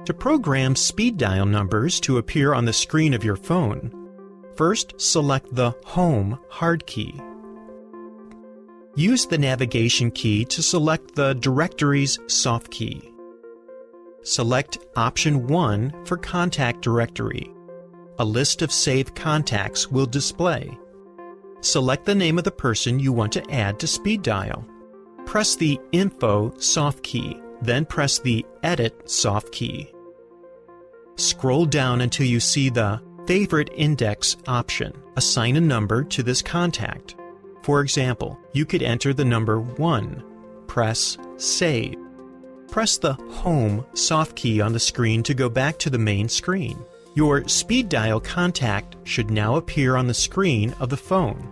To program speed dial numbers to appear on the screen of your phone, first select the Home hard key. Use the navigation key to select the directory's soft key. Select Option 1 for Contact Directory. A list of saved contacts will display. Select the name of the person you want to add to speed dial. Press the Info soft key, then press the Edit soft key. Scroll down until you see the Favorite Index option. Assign a number to this contact. For example, you could enter the number 1. Press Save. Press the Home soft key on the screen to go back to the main screen. Your speed dial contact should now appear on the screen of the phone.